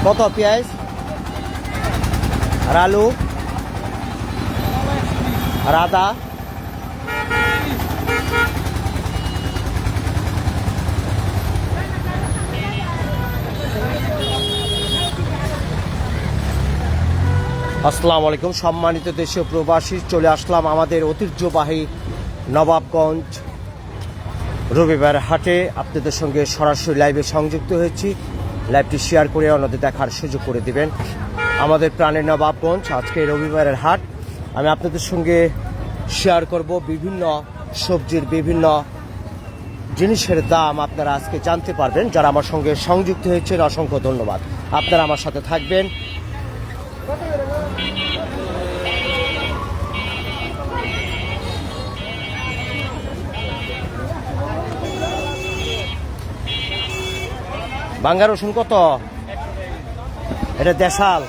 কত পেঁয়াজ আর আলু আর আদা? আসসালামু আলাইকুম সম্মানিত দেশীয় প্রবাসী, চলে আসলাম আমাদের ঐতিহ্যবাহী নবাবগঞ্জ রবিবার হাটে। আপনাদের সঙ্গে সরাসরি লাইভে সংযুক্ত হয়েছি। লাইভটি শেয়ার করে অন্যদের দেখার সুযোগ করে দিবেন। আমাদের প্রাণের নবাবগঞ্জ আজকে রবিবারের হাট। আমি আপনাদের সঙ্গে শেয়ার করব বিভিন্ন সবজির বিভিন্ন জিনিসের দাম আপনারা আজকে জানতে পারবেন। যারা আমার সঙ্গে সংযুক্ত হয়েছেন অসংখ্য ধন্যবাদ। আপনারা আমার সাথে থাকবেন। বাঙ্গা রসুন কত? এটা দেশাল।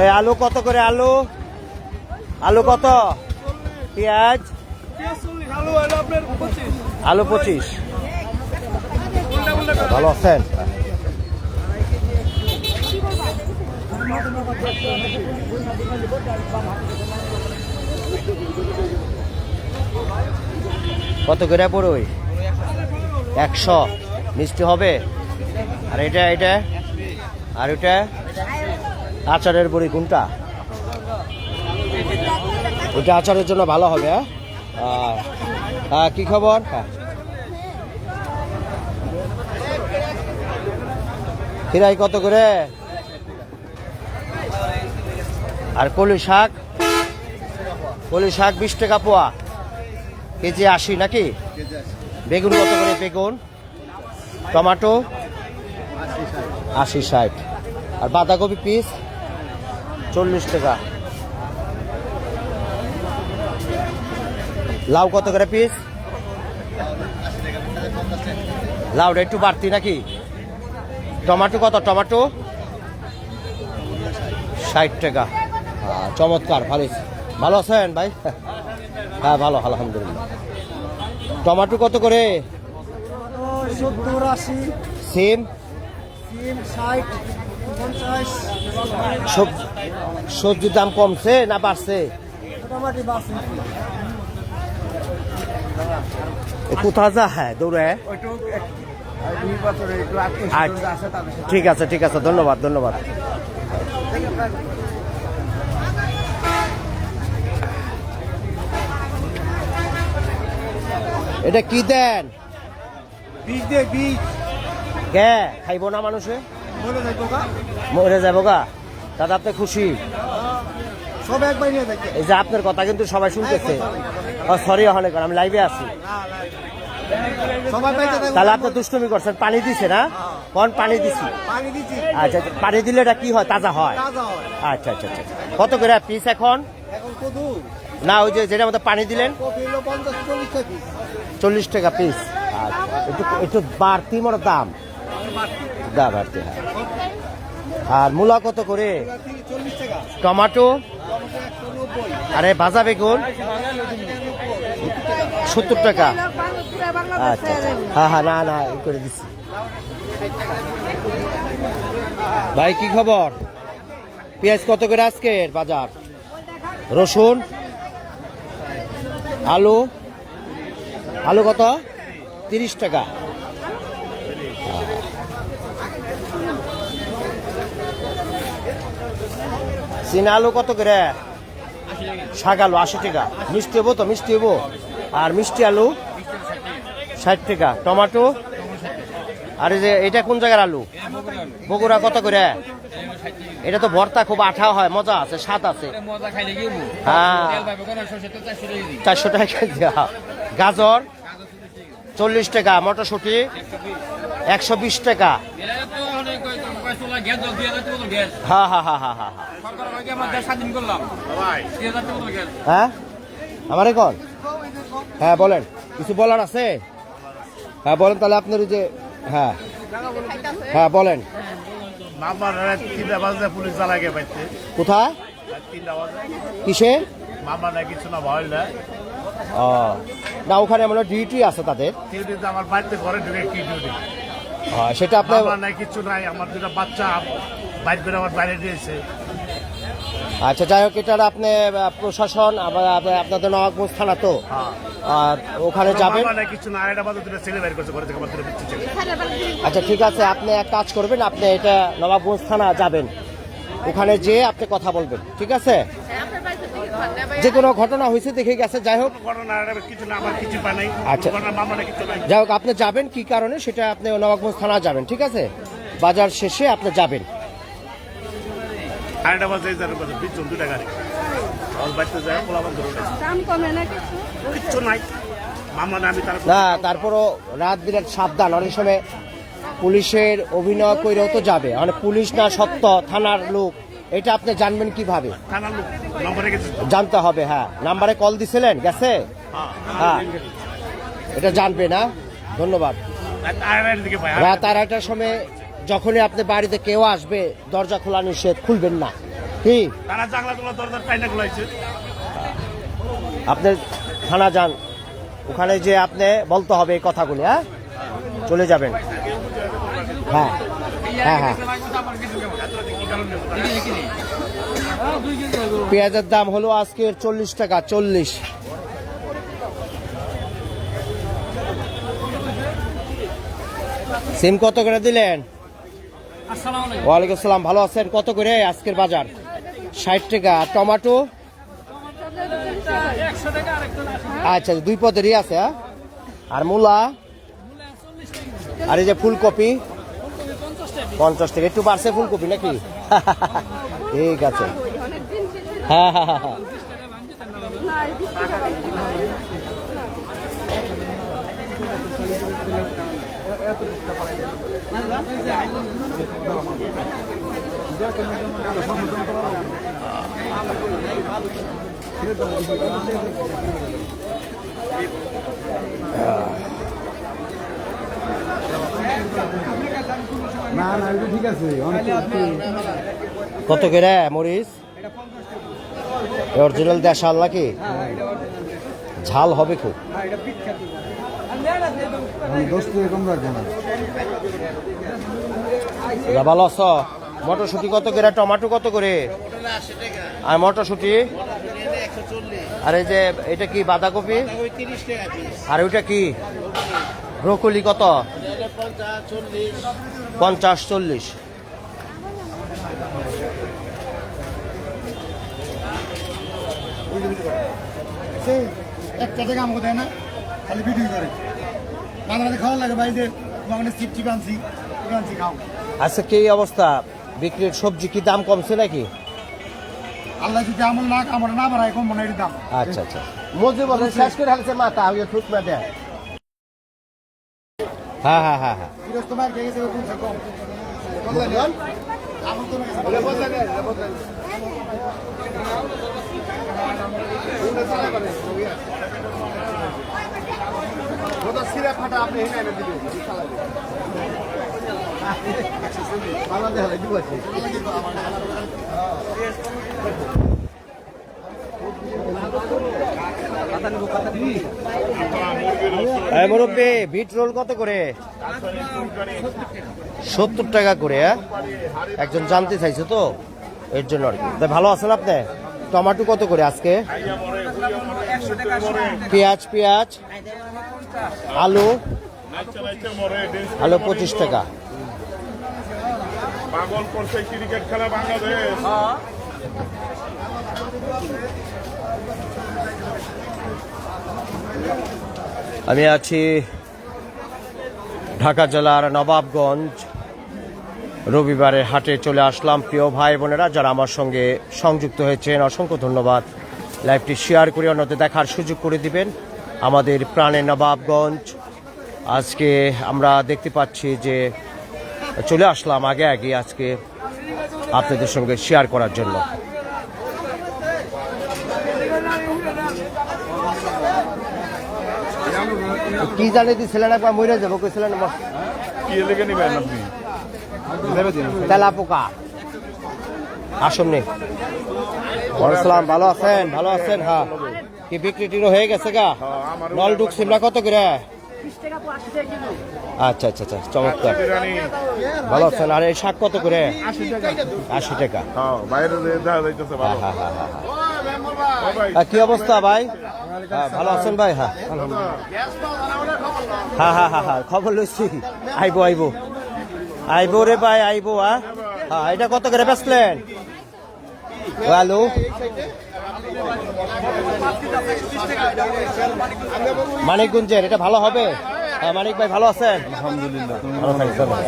এই আলু কত করে? আলু আলু কত? পেঁয়াজ আলু 25। ভালো আছেন? কত করে পড়ই? 100। মিষ্টি হবে? আর এটা এটা আর এটা আচারের বড়ি কোনটা? ওইটা আচারের জন্য ভালো হবে। হ্যাঁ, কি খবর? খিরাই কত করে? আর কলি শাক? কলি শাক 20 টাকা পোয়া, কেজি 80 নাকি? বেগুন কত করে? বেগুন টমেটো 80-60। আর বাঁধাকপি পিস 40 টাকা। লাউ কত করে পিস? লাউটা একটু বাড়তি নাকি? টমেটো কত? টমেটো 60 টাকা। চমৎকার, ভালো। ভালো আছেন ভাই? হ্যাঁ ভালো, আলহামদুলিল্লাহ। টমেটো কত করে? 70-80। সেম 60-50। সবজির দাম কমছে না বাড়ছে? মোটামুটি বাড়ছে। কোথা যা? হ্যাঁ দৌড়ে। ঠিক আছে, ঠিক আছে, ধন্যবাদ ধন্যবাদ। এটা কি দেন? বীজ দে, বীজ। কে খাইব না মানুষে? মরে যাবো গা? দাদা আপনি খুশি? সব একবার নিয়ে দেখে। এই যে আপনার কথা কিন্তু সবাই শুনতেছে। সরি, অনেক আমি লাইভে আছি। তাহলে আপনি দুষ্টুমি করছেন। পানি দিছে না? কোন পানি দিছি? আচ্ছা, পানি দিলে এটা কি হয়? তাজা হয়? আচ্ছা আচ্ছা আচ্ছা। কত করে পিস এখন? না, ওই যে যেটা মধ্যে পানি দিলেন 40 টাকা পিস। আচ্ছা, একটু বাড়তি মোট দাম বাড়তি। আর মূলা কত করে? টমেটো? আরে ভাজা বেগুন 70 টাকা। আচ্ছা, হ্যাঁ না না করে দিচ্ছি। ভাই কি খবর? পেঁয়াজ কত করে আজকের বাজার? রসুন? আলু? আলু কত? 30 টাকা। চীনা আলু কত করে? শাক আলু 80 টাকা। মিষ্টি হবো তো, মিষ্টি হবো। আর মিষ্টি আলু 60 টাকা। টমেটো আর এই যে এটা কোন জায়গার আলু? বগুড়া কত করে? এটা তো ভর্তা খুব আঠা হয়, মজা আছে, স্বাদ আছে। হ্যাঁ 400 টাকা কেজি। গাজর 40 টাকা। মটরশুঁটি 120 টাকা। হ্যাঁ হ্যাঁ হ্যাঁ হ্যাঁ হ্যাঁ হ্যাঁ আমার এখন হ্যাঁ বলেন, কিছু বলার আছে? হ্যাঁ বলেন তাহলে আপনার যে হ্যাঁ হ্যাঁ বলেন। কোথায়? কিসে? ও না, ওখানে আমরা ডিউটি আছে তাদের। আমার বাড়িতে ঘরে ঢুকে কি ডিউটি? সেটা আপনার নাই, কিছু নাই। আমার দুটা বাচ্চা বাইর করে আমার বাইরে দিয়েছে। আচ্ছা যাই হোক, এটার আপনি প্রশাসন আপনাদের নবাবগঞ্জ থানা তো, আর ওখানে যাবেন। কিছু না, এটা বাদে দুটো ছেলে বাইর করছে ঘরে থেকে, আমার দুটো পিচ্ছি ছেলে। আচ্ছা ঠিক আছে, আপনি এক কাজ করবেন, আপনি এটা নবাবগঞ্জ থানা যাবেন, ওখানে যেয়ে আপনি কথা বলবেন, ঠিক আছে? যে কোনো ঘটনা হয়েছে দেখে গেছে, যাই হোক কিছু না, আমার কিছু পায় নাই। আচ্ছা মামলা কিছু নাই। যাই হোক, আপনি যাবেন কি কারণে সেটা আপনি নবাবগঞ্জ থানা যাবেন, ঠিক আছে? বাজার শেষে আপনি যাবেন। আরেকটা বাজে পিছন দুটা গাড়ি আমার বাড়িতে যায়, পোলাবান ধরে কিচ্ছু নাই। মামলা না, আমি না তারপরও রাত বিরাট সাবধান, অনেক সময় পুলিশের অভিনয় করেও তো যাবে, মানে পুলিশ না সত্য থানার লোক, এটা আপনি জানবেন কিভাবে? থানার লোক নম্বরে গেছে, জানতে হবে। হ্যাঁ নাম্বারে কল দিছিলেন, গেছে? হ্যাঁ এটা জানবে না। ধন্যবাদ। রাত 2:30টার সময় যখনই আপনি বাড়িতে কেউ আসবে, দরজা খোলা নিষেধ, খুলবেন না। কি তারা জানলা তোলা দরজার টাইনা খোলাইছে। আপনি থানা যান, ওখানে যে আপনি বলতে হবে এই কথাগুলি। হ্যাঁ চলে যাবেন। হ্যাঁ হ্যাঁ হ্যাঁ পেঁয়াজের দাম হলো আজকের 40 টাকা। 40। সিম কত করে দিলেন? ওয়ালাইকুম আসসালাম, ভালো আছেন? কত করে আজকের বাজার? 60 টাকা। আর টমেটো? আচ্ছা দুই পদেরই আছে। আর মূলা? আর এই যে ফুলকপি 50 টাকা। একটু বাড়ছে ফুলকপি নাকি? ঠিক আছে। হ্যাঁ হ্যাঁ হ্যাঁ হ্যাঁ না না এটা ঠিক আছে। কত করে মরিচ? অরিজিনাল দেশাল নাকি? ঝাল হবে খুব। 10 টাকা কম রাখবো না। ভালো আছো? মটরশুঁটি কত করে? টমেটো কত করে? আর মটরশুঁটি? আর এই যে এটা কি বাঁধাকপি? আর ওইটা কি ব্রোকলি? কত? 50-40। একটা টাকা আমাকে দেয় না, খালি বিক্রি করে। বাংলাদেশে খাওয়া লাগে, বাড়িতে চিপচিপ আনছি, খাও। আচ্ছা কি অবস্থা বিক্রির? সবজি কি দাম কমছে নাকি? আল্লাহ যদি আমল না আমার না বাড়ায়, কম মনে দাম। আচ্ছা আচ্ছা মজুর বলে শেষ করে হালছে মাথা আগে ঠুক না দেয়। হ্যাঁ হ্যাঁ হ্যাঁ হ্যাঁ তোমার খেয়ে গেছে কম। ফাটা আপনি মুরব্বী বিট রোল কত করে? 70 টাকা করে। একজন জানতে চাইছে তো এর জন্য আর কি। ভালো আছেন আপনি? টমেটো কত করে আজকে? পেঁয়াজ আলু 25 টাকা। পাগল করছে ক্রিকেট খেলা বাংলাদেশ। আমি আছি ঢাকা জেলার নবাবগঞ্জ রবিবারের হাটে চলে আসলাম। প্রিয় ভাই বোনেরা যারা আমার সঙ্গে সংযুক্ত হয়েছেন অসংখ্য ধন্যবাদ। লাইভটি শেয়ার করে অন্যদের দেখার সুযোগ করে দিবেন। আমাদের প্রাণের নবাবগঞ্জ আজকে আমরা দেখতে পাচ্ছি যে চলে আসলাম আগে আজকে আপনাদের সঙ্গে শেয়ার করার জন্য। কি জানি দিছিলেন একবার মরে যাবো কইছিলেন কি লেগে নিবেন আপনি? তেলা পোকা আসুন আসসালাম, ভালো আছেন? ভালো আছেন? হ্যাঁ, কি বিক্রি টিরো হয়ে গেছে গা? নল ডুক সিমলা কত করে? আচ্ছা আচ্ছা আচ্ছা, চমৎকার, ভালো আছেন। আর এই শাক কত করে? 80 টাকা। বাইরে দেখা যাইতেছে ভালো। কি অবস্থা ভাই? হ্যাঁ, ভালো আছেন ভাই? হ্যাঁ হ্যাঁ হ্যাঁ হ্যাঁ হ্যাঁ, খবর লইছি। আইবো রে ভাই, আইবো। হ্যাঁ, এটা কত করে বেচলেন? আলু মানিকগঞ্জের, এটা ভালো হবে? মানিক ভাই ভালো আছেন?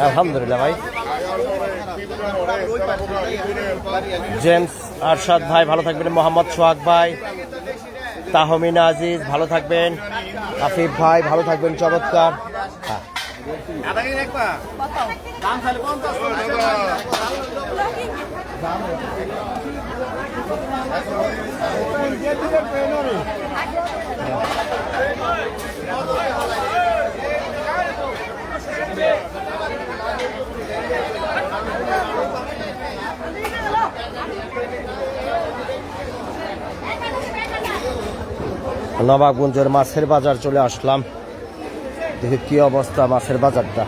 আলহামদুলিল্লাহ ভাই। জেমস আরশাদ ভাই ভালো থাকবেন। মোহাম্মদ সোহাগ ভাই, তাহমিনা আজিজ ভালো থাকবেন। আফিফ ভাই ভালো থাকবেন, চমৎকার। হ্যাঁ, নবাবগঞ্জের মাছের বাজার চলে আসলাম। দেখি কি অবস্থা মাছের বাজারটা।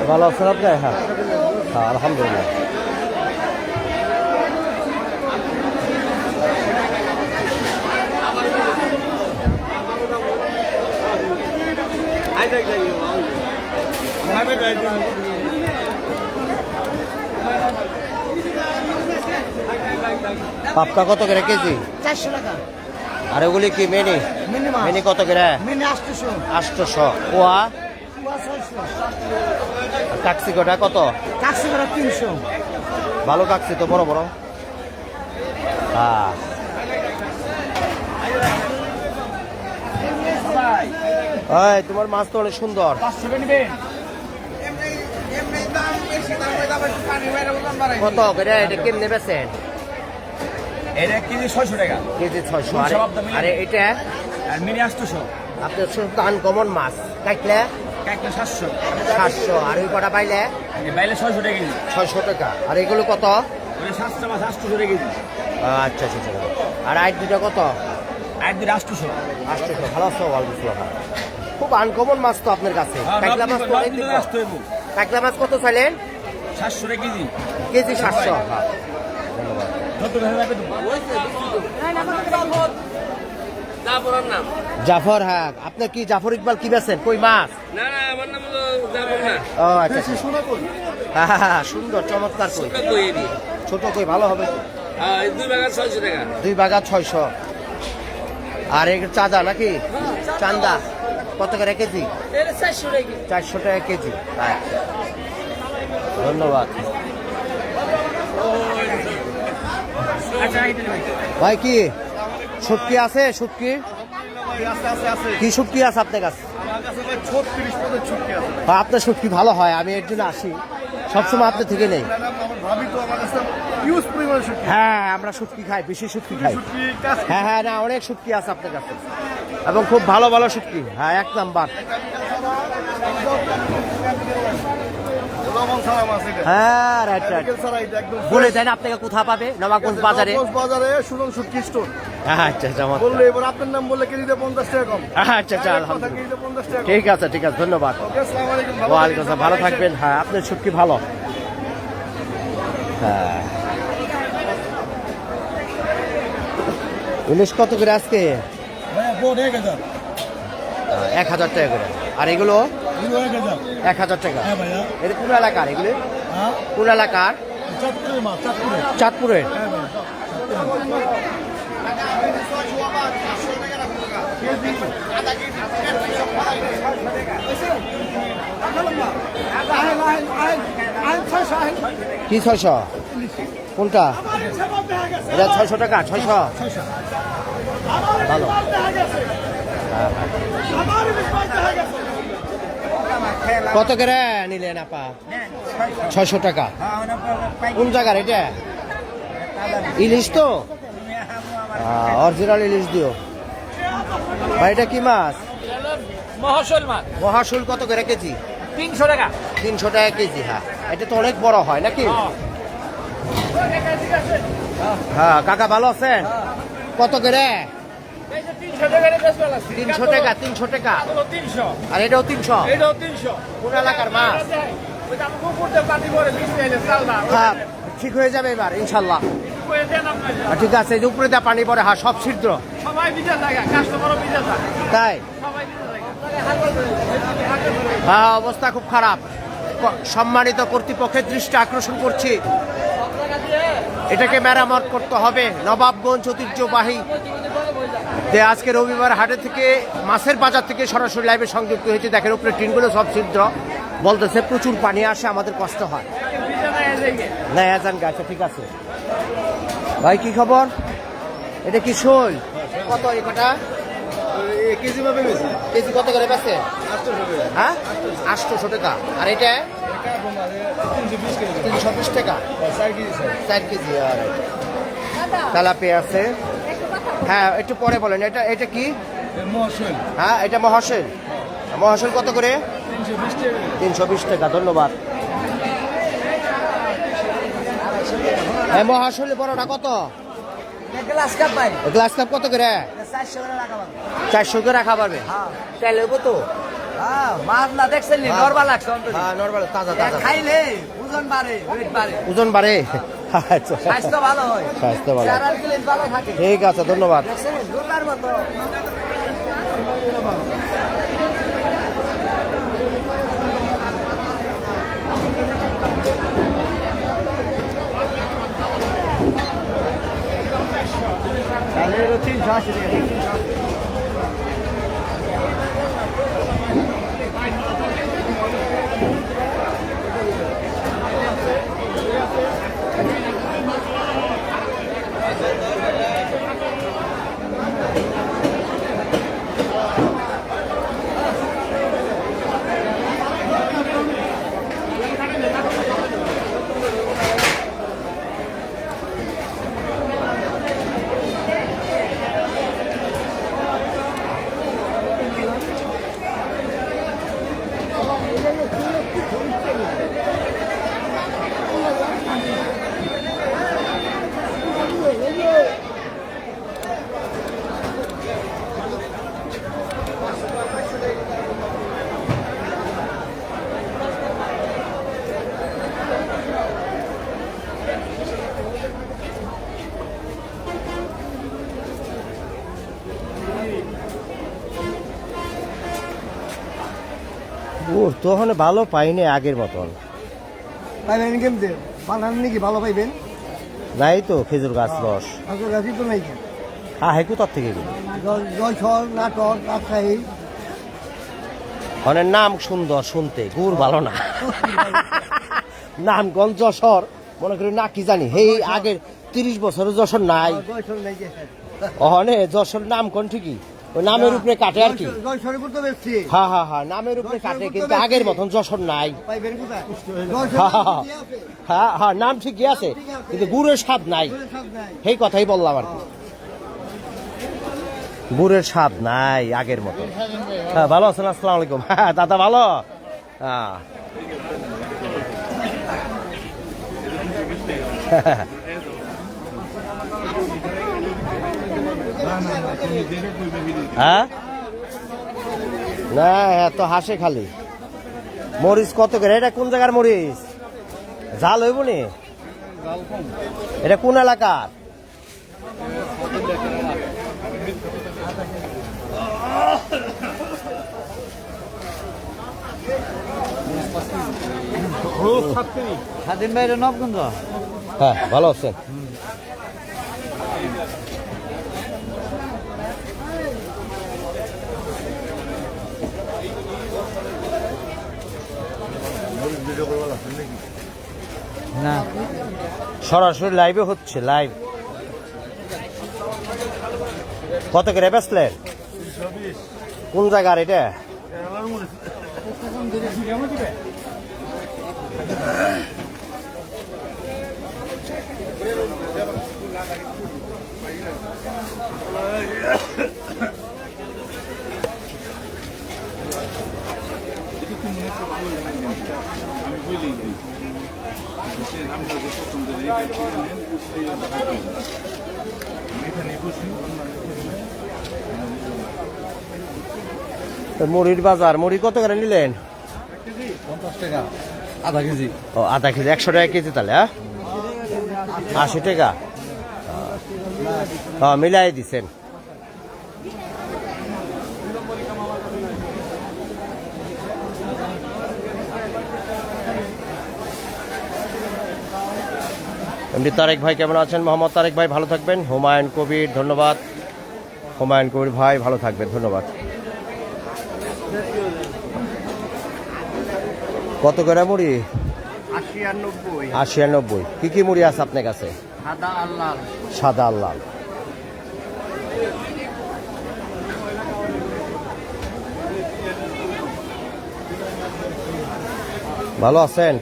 ভালো আছেন আপনি? হ্যাঁ হ্যাঁ, আলহামদুলিল্লাহ। পাপটা কত করে কেজি? 400 টাকা। আর ওগুলি কি মিনি? মিনি কত করে? মিনি 800। 800। পোয়া কাকসি কটা কত? কাকসি করে 300। ভালো কাকসি তো, বড় বড়। হ্যাঁ, তোমার মাছ তো অনেক সুন্দর। কত করে এটা কেমনে বেচেন? এটা কেজি 600 টাকা। কেজি 600। আর এটা মিনি 800। আপনার শুধু আনকমন মাছ কাটলে 700। আর ওই কটা পাইলে 600 টাকা কেজি। 600 টাকা। আর এগুলো কত? 700 মাছ 800 টাকা কেজি। আচ্ছা আচ্ছা আচ্ছা। আর আইট দুটা কত? আইট দুটো 800। 800। ভালো আছো? ওয়ালাইকুম। খুব আনকমন মাছ তো আপনার কাছে। কাকলা মাছ তো অনেক দিন। কাকলা মাছ কত চাইলেন? 700 টাকা কেজি। কেজি 700। জাফর। হ্যাঁ, আপনার কি জাফর ইকবাল কি বেছেন? কই মাছ? না না, আমার নাম হলো জাফর না। ও আচ্ছা, হ্যাঁ সুন্দর, চমৎকার। কই ছোট কই ভালো হবে? 2 ভাগা 600 টাকা। 2 ভাগা 600। আর এই চাঁদা নাকি? চান্দা কত করে কেজি? 400 টাকা কেজি। আচ্ছা, ধন্যবাদ ভাই। কি শুটকি আছে? শুটকি কি শুটকি আছে আপনার কাছে? আপনার শুটকি ভালো হয়, আমি এর জন্য আসি সবসময় আপনার থেকে নেই। ভাবি তো আমার কাছে ইউজ পরিমাণ শুটকি হ্যাঁ আমরা শুটকি খাই, বেশি শুটকি খাই। শুটকি কাজ হ্যাঁ হ্যাঁ, না অনেক শুটকি আছে আপনার কাছে এবং খুব ভালো ভালো শুটকি। হ্যাঁ এক নাম্বার। লবণ ছাড়া মাছ এটা হ্যাঁ রাইট রাইট। কেমিক্যাল ছাড়া এটা একদম বলে দেন আপনাকে কোথা পাবে? নবাবগঞ্জ বাজারে। নবাবগঞ্জ বাজারে সুজন শুটকি স্টোর আচ্ছা আচ্ছা আমার বললে এবার আপনার নাম বললে কেজিতে 50 টাকা কম। আচ্ছা আচ্ছা কথা আলহামদুলিল্লাহ। কেজিতে 50 টাকা কম। ঠিক আছে ঠিক আছে, ধন্যবাদ। ওকে, আসসালামু আলাইকুম। ওয়ালাইকুম আসসালাম, ভালো থাকবেন। হ্যাঁ আপনার শুটকি ভালো। হ্যাঁ ইলিশ কত করে আজকে? ভাইয়া বোন 1000 1000 টাকা করে। আর এগুলো 1000 1000 টাকা। হ্যাঁ ভাইয়া। এটা কোন এলাকার এগুলি? হ্যাঁ কোন এলাকার? চাঁদপুরের মাছ চাঁদপুরের। চাঁদপুরের। হ্যাঁ ভাইয়া কি 600? কোনটা? এটা 600 টাকা। 600 ভালো। হ্যাঁ, হ্যাঁ। কত করে নিলেন আপা? 600 টাকা। কোন জায়গার এটা? ইলিশ তো অরিজিনাল ইলিশ দিও ভাই। এটা কি মাছ? মহাশোল মাছ মহাশুল কত করে কেজি? 300 টাকা। 300 টাকা কেজি। হ্যাঁ এটা তো অনেক বড় হয় নাকি? হ্যাঁ কাকা ভালো আছেন? কত করে? 300 টাকা। 300 টাকা। আর এটাও 300। কোন এলাকার মাছ? হ্যাঁ ঠিক হয়ে যাবে এবার ইনশাল্লাহ। ঠিক আছে, এই যে উপরে দেওয়া পানি পড়ে। হ্যাঁ সব ছিদ্র তাই। হ্যাঁ অবস্থা খুব খারাপ। সম্মানিত কর্তৃপক্ষের দৃষ্টি আকর্ষণ করছি, এটাকে মেরামত করতে হবে। নবাবগঞ্জ ঐতিহ্যবাহী যে আজকে রবিবার হাটে থেকে মাছের বাজার থেকে সরাসরি লাইভে সংযুক্ত হয়েছে। দেখেন উপরে টিনগুলো সব ছিদ্র, বলতেছে প্রচুর পানি আসে, আমাদের কষ্ট হয়। না আজান গাছে। ঠিক আছে ভাই, কি খবর? এটা কি শোল? কত এই কটা? কেজি ভাবে বেশি কেজি কত করে বেছে? 800 টাকা। হ্যাঁ 800 টাকা। আর এটা 320 টাকা। 4 কেজি। আর তেলাপিয়া আছে। হ্যাঁ একটু পরে বলেন। এটা এটা কি? মহাশোল হ্যাঁ এটা মহাশোল। মহাশোল কত করে? 320 টাকা। 320 টাকা। ধন্যবাদ। হ্যাঁ মহাশোল বড়টা কত? গ্লাস কাপ ভাই গ্লাস কাপ কত করে? 400 টাকা রাখা পাবে। 400 করে রাখা পারবে। তাহলে হইব তো। মাছ না দেখছেন নি নরমাল লাগছে অন্তত। হ্যাঁ নরমাল তাজা তাজা। খাইলে ওজন বাড়ে, ওয়েট বাড়ে, ওজন বাড়ে। আচ্ছা স্বাস্থ্য ভালো হয়, স্বাস্থ্য ভালো। চেহারার গ্লেজ ভালো থাকে। ঠিক আছে ধন্যবাদ। দেখছেন জোতার মতো। তাহলে 380 টাকা। ওর তো ওখানে ভালো পাইনি আগের মতন। পাইবেন কেমতে? বানান নাকি ভালো পাইবেন? নাই তো খেজুর গাছ রস। আসলে গাছি তো নাই। হ্যাঁ হেকু তার থেকে গেল। জয়ছল, নাটক, রাজশাহী। অনেক নাম সুন্দর শুনতে, গুড় ভালো না। নামগঞ্জ যশোর মনে করি না কি জানি। হেই আগের 30 বছরের যশোর নাই। জয়ছল নাই গেছে। ওখানে যশোর নাম কোন ঠিকই ওই নামের উপরে কাটে আর কি। জয়সরিপুর তো বেশি হ্যাঁ হ্যাঁ হ্যাঁ, নামের উপরে কাটে, কিন্তু আগের মতন যশোর নাই। পাইবেন কোথায় হ্যাঁ হ্যাঁ হ্যাঁ হ্যাঁ, নাম ঠিকই আছে, কিন্তু গুড়ের স্বাদ নাই, সেই কথাই বললাম আর কি। গুড়ের স্বাদ নাই আগের মতো। হ্যাঁ, ভালো আছেন? আসসালামু আলাইকুম। হ্যাঁ দাদা ভালো। হ্যাঁ হ্যাঁ, না এত হাসে খালি। মরিচ কত করে? এটা কোন জায়গার মরিচ? ঝাল হইব নি? এটা কোন এলাকার? স্বাধীন ভাইয়ের নবগঞ্জ। হ্যাঁ, ভালো আছেন? না, সরাসরি লাইভে হচ্ছে, লাইভ। কত করে বেচলেন? কোন জায়গার এটা? মুড়ির বাজার। মুড়ি কত করে নিলেন? 50 টাকা আধা কেজি। ও, আধা কেজি 100 টাকা কেজি, তাহলে? হ্যাঁ, 80 টাকা। হ্যাঁ, মিলাই দিছেন। এমনি তারেক ভাই কেমন আছেন? মোহাম্মদ তারেক ভাই ভালো থাকবেন। হুমায়ুন কবির ধন্যবাদ। হুমায়ুন কবির ভাই ভালো থাকবেন, ধন্যবাদ। কত করে মুড়ি? 80 আর 90। 80 আর 90। কি কি মুড়ি আছে আপনার কাছে? সাদা আর লাল। সাদা আর লাল। ভালো আছেন?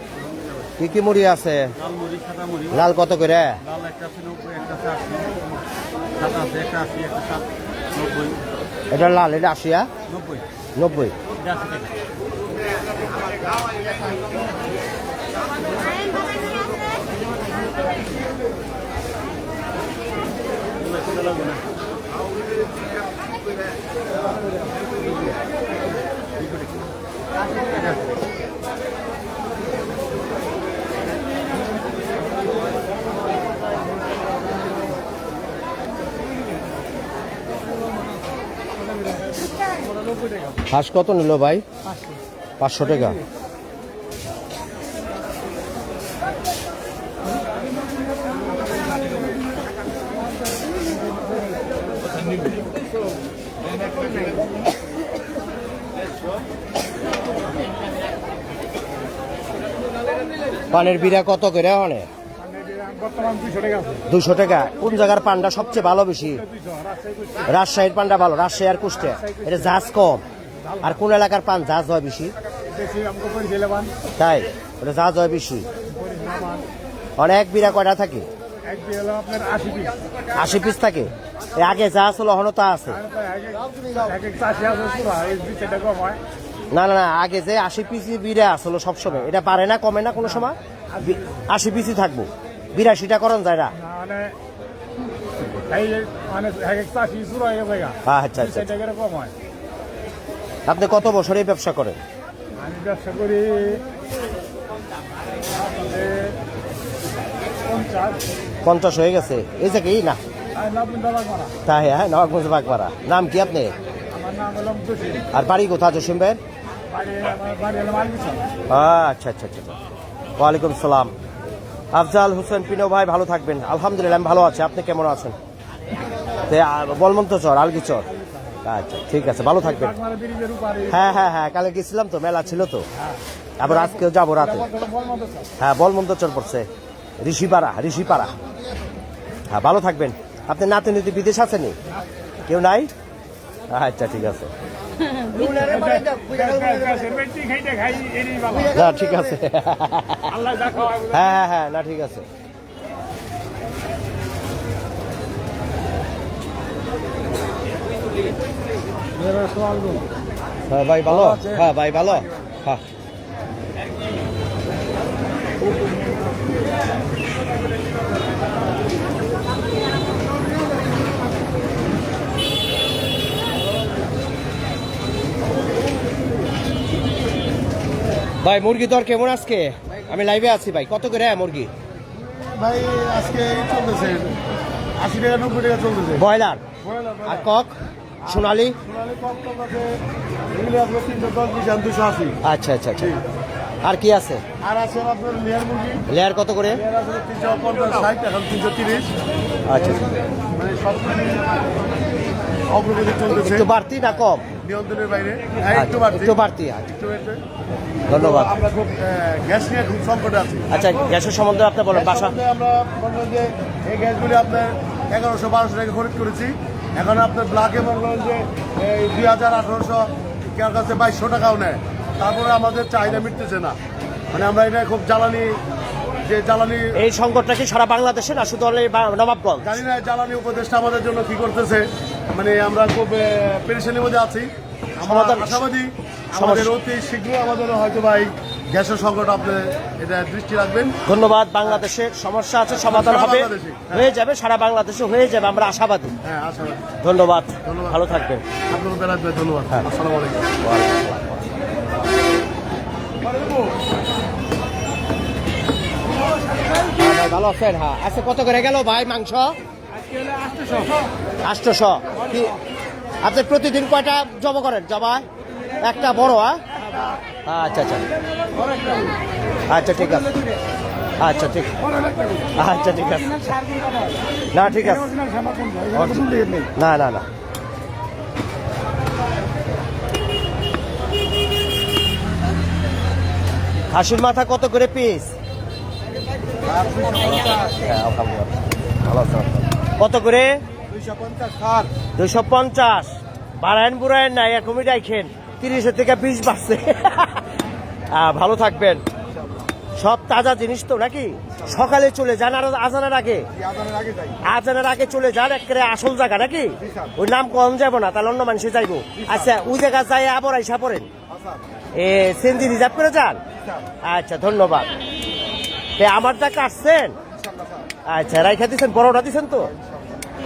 কি কি মুড়ি আছে? লাল কত করে? এটা লাল, এটা 80, 90। হাঁস কত নিল ভাই? 500 টাকা। পানের বিড়া কত করে? মানে 200 টাকা। কোন জায়গার পান্ডা সবচেয়ে ভালো? বেশি রাজশাহীর পান্ডা ভালো, রাজশাহী আর কুষ্টিয়া। এটা জাজ কম। আর কোন এলাকার পান জাজ হয় বেশি? তাই, ওটা জাজ হয় বেশি। অনেক বিড়া কয়টা থাকে? 80 পিস থাকে। আগে যা ছিল এখনো তা আছে? না না না, আগে যে 80 পিস বিড়া আসলো সবসময়, এটা পারে না, কমে না কোনো সময়? 80 পিসই থাকবো, 82টা করণ যায় না? আচ্ছা আচ্ছা। আপনি কত বছর এই ব্যবসা করেন? আমি ব্যবসা করি 50 হয়ে গেছে। এই যে কি না তাই? হ্যাঁ, নবাবগঞ্জ বাগমারা। নাম কি আপনি? আর বাড়ি কোথা জসিম ভাইয়ের? আচ্ছা আচ্ছা আচ্ছা। ওয়ালাইকুম সালাম। আফজাল হোসেন পিনো ভাই ভালো থাকবেন। আলহামদুলিল্লাহ আমি ভালো আছি, আপনি কেমন আছেন? বলমন্ত চর, আলগি চর। আচ্ছা ঠিক আছে, ভালো থাকবেন। হ্যাঁ হ্যাঁ হ্যাঁ, কালে গেছিলাম তো, মেলা ছিল তো, আবার আজকেও যাবো রাতে। হ্যাঁ, বলমন্ত চর পড়ছে, ঋষিপাড়া। হ্যাঁ, ভালো থাকবেন। আপনি নাতি নাতি বিদেশ আছেনি? কেউ নাই? আচ্ছা ঠিক আছে গাছের ব্যক্তি খাইতে খাই এরই ভালো না ঠিক আছে আল্লাহ যা খাওয়ায় হ্যাঁ হ্যাঁ হ্যাঁ না ঠিক আছে হ্যাঁ ভাই ভালো হ্যাঁ ভাই ভালো হ্যাঁ ভাই মুরগি দর কেমন আজকে আমি লাইভে আছি ভাই কত করে মুরগি ভাই আজকে চলতেছে 80 টাকা 90 টাকা চলতেছে ব্রয়লার আর কক সোনালি সোনালি কম কম আছে এগুলো আপনার 310 280 আচ্ছা আচ্ছা আচ্ছা আর কি আছে আর আছে আপনার লেয়ার মুরগি লেয়ার কত করে লেয়ার আছে 350 60 এখন 330 আচ্ছা মানে সব অগ্রগতি চলতেছে একটু বাড়তি না কম নিয়ন্ত্রণের বাইরে হ্যাঁ, একটু বাড়তি একটু বাড়তি আছে। একটু বাড়তি। ধন্যবাদ আমরা খুব গ্যাস নিয়ে খুব সংকটে আছি আচ্ছা গ্যাসের সম্বন্ধে আপনি বলেন গ্যাস বাসা সম্বন্ধে আমরা বললাম যে এই গ্যাসগুলি আপনার 1100-1200 টাকা খরিদ করেছি এখন আপনার ব্ল্যাকে বললাম যে 2000-1800 কার কাছে 2200 টাকাও নেয় তারপরে আমাদের চাহিদা মিটতেছে না মানে আমরা এটা খুব জ্বালানি এই সংকটটা কি সারা বাংলাদেশে না শুধু হলে নবাবগঞ্জ জানি না জ্বালানি উপদেষ্টা আমাদের জন্য কি করতেছে মানে আমরা খুব পেরেশানির মধ্যে আছি আমরা সমাধান- আশাবাদী আমাদের অতি শীঘ্র আমাদের হয়তো ভাই গ্যাসের সংকট আপনি এটা দৃষ্টি রাখবেন ধন্যবাদ বাংলাদেশের সমস্যা আছে সমাধান সারা হবে বাংলাদেশে, হ্যাঁ। হয়ে যাবে সারা বাংলাদেশে হয়ে যাবে আমরা আশাবাদী হ্যাঁ আশাবাদী ধন্যবাদ ধন্যবাদ। ভালো থাকবেন আপনার বেলায় ধন্যবাদ হ্যাঁ। আসসালামু আলাইকুম হ্যাঁ ভাই ভালো আছেন হ্যাঁ আচ্ছা কত করে গেল ভাই মাংস 800 কি আপনি প্রতিদিন কয়টা জমা করেন জমা একটা বড় আচ্ছা আচ্ছা আচ্ছা ঠিক আছে আচ্ছা ঠিক আচ্ছা ঠিক আছে না ঠিক আছে না না না খাসির মাথা কত করে পিস ভালো আছে কত করে 250 বাড়ায়ন বুড়ায়ন নাই এরকমই রাখেন 30 থেকে 20 বাড়ছে ভালো থাকবেন সব তাজা জিনিস তো নাকি সকালে চলে যান আর আজানের আগে চলে যান একেবারে আসল জায়গা নাকি ওই নাম কম যাবো না তাহলে অন্য মানুষে যাইবো আচ্ছা ওই জায়গা যাই আবার আইসা পড়েন সেন্দি রিজার্ভ করে যান আচ্ছা ধন্যবাদ আমারটা কাটছেন আচ্ছা রাইখা দিচ্ছেন বড়টা দিচ্ছেন তো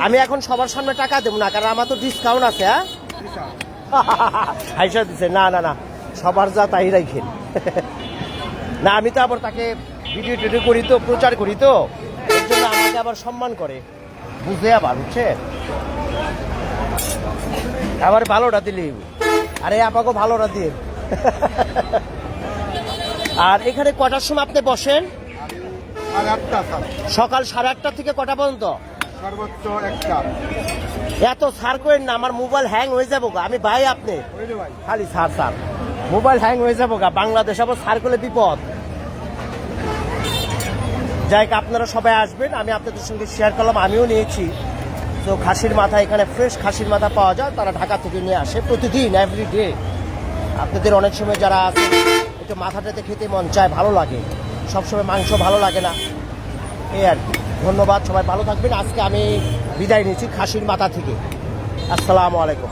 আমি এখন সবার সামনে টাকা দেবো না কারণ আমার তো ডিসকাউন্ট আছে হ্যাঁ হাইসা দিচ্ছে না না না সবার যা তাই রাইখেন না আমি তো আবার তাকে ভিডিও টিডিও করি তো প্রচার করি তো এর জন্য আমাকে আবার সম্মান করে বুঝে আবার বুঝছে আবার ভালোটা দিলি আরে আপনাকে ভালোটা দিয়ে আর এখানে কটার সময় আপনি বসেন আর একটা স্যার সকাল 8:30 থেকে কটা পর্যন্ত সর্বোচ্চ একটা এত সার করেন না আমার মোবাইল হ্যাং হয়ে যাবো গা আমি ভাই আপনি ভাই খালি সার সার মোবাইল হ্যাং হয়ে যাবো গা বাংলাদেশ আবার সার করলে বিপদ যাই হোক আপনারা সবাই আসবেন আমি আপনাদের সঙ্গে শেয়ার করলাম আমিও নিয়েছি তো খাসির মাথা এখানে ফ্রেশ খাসির মাথা পাওয়া যায় তারা ঢাকা থেকে নিয়ে আসে প্রতিদিন এভরিডে আপনাদের অনেক সময় যারা আছে একটু মাথাটাতে খেতে মন চায় ভালো লাগে সবসময় মাংস ভালো লাগে না এই আর কি ধন্যবাদ সবাই ভালো থাকবেন আজকে আমি বিদায় নিচ্ছি খাসির মাথা থেকে আসসালামু আলাইকুম